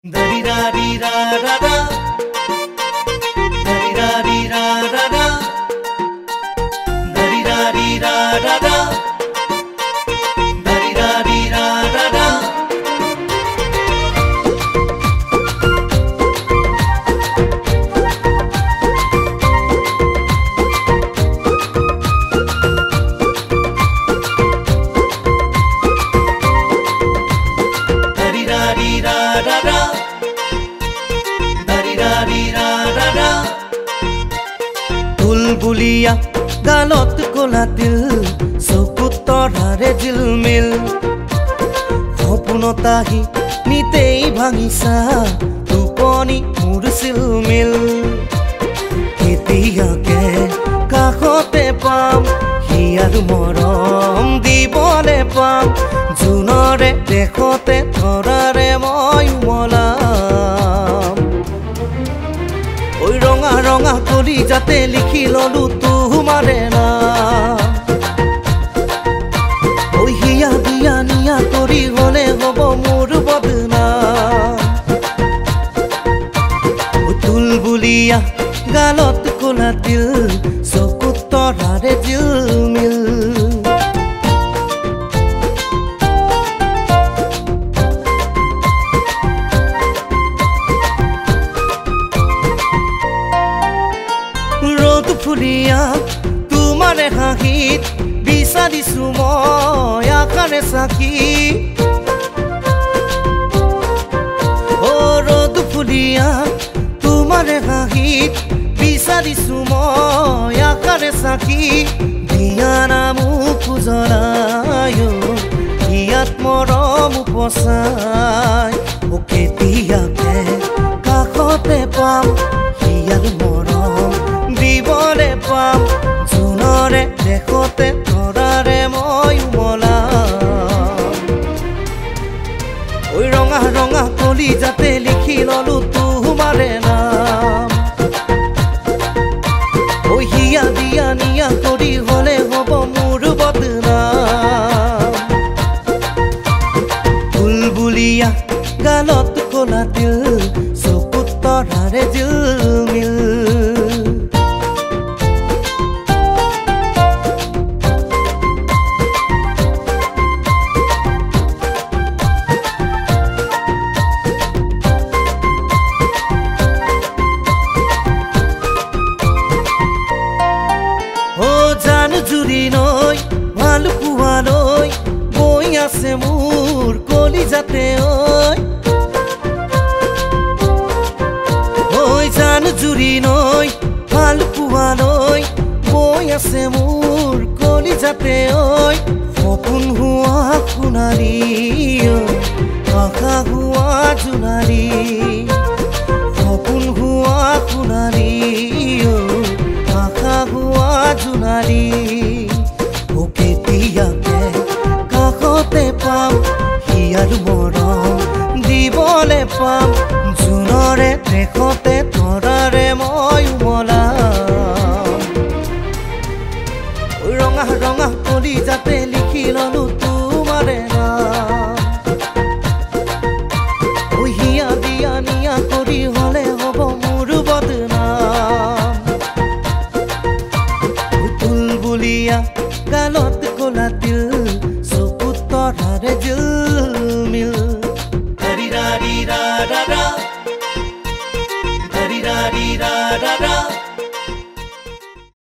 Da di da di da da da, da di da di da da da, da di da di da da da, da di da di da da da. বুলিয়া গালত কলা তিল চকুত তৰাৰে জিলমিল সপোনতাহি নিতেই ভাঙিছা টোপনি মোৰ চিলমিল কেতিয়াকে কাষতে পাম হিয়াৰ মৰম দিবলে পাম জোনৰে দেখতে ধৰাৰে মই মলাম ওই ৰঙা ৰঙা কলি যাতে লিখি ললো তোমাৰে নাম ওই হিয়া দিয়া নিয়া কৰি গলে হব মোৰ বদনাম তুলবুলিয়া গালত কলা তিল চকুত তৰাৰে জিলমিল ফুলিয়া তোমাৰে হাঁহিত বিচাৰিছো মই আকাৰে চাকি অ ৰ'দ ফুলিয়া তোমাৰে হাঁহিত বিচাৰিছো মই আকাৰে চাকি দিয়া নামো খুজৰাই ইয়াত মৰম উপচাই ও কেতিয়াকে কাষতে পাম হিয়াৰ মৰম দিবলে পাম জোনৰে দেখতে ধৰাৰে মই মলাম ওই ৰঙা ৰঙা কলি যাতে লিখি ললো তোমাৰে নাম ওই হিয়া দিয়া নিয়া কৰি হলে হব মোৰ বদনাম বুলবুলিয়া গালত কলা তিল চকুত তৰাৰে জিলমিল জুৰি নৈ ভাল পোৱালৈ বৈ আছে মোৰ কলি যাতে ঐ জান জুৰি নৈ ভাল পোৱালৈ বৈ আছে মোৰ কলি যাতে সপোন হোৱা সোণাৰী আশা হোৱা জোনাৰী সপোন হোৱা সোণাৰী আশা হোৱা জোনাৰী ও কেতিয়াকে কাষতে পাম হিয়াৰ মৰম দিবলে পাম জোনৰে দেখতে ধৰাৰে মই মলাম ৰঙা ৰঙা কলি যাতে লিখি ললো তোমাৰে নাম ঐ হিয়া দিয়া নিয়া কৰি হলে হব মোৰ বদনাম বুলবুলিয়া গালত কলা তিল চকুত তৰাৰে জিলমিল da di da di da da da, da di da di da da da.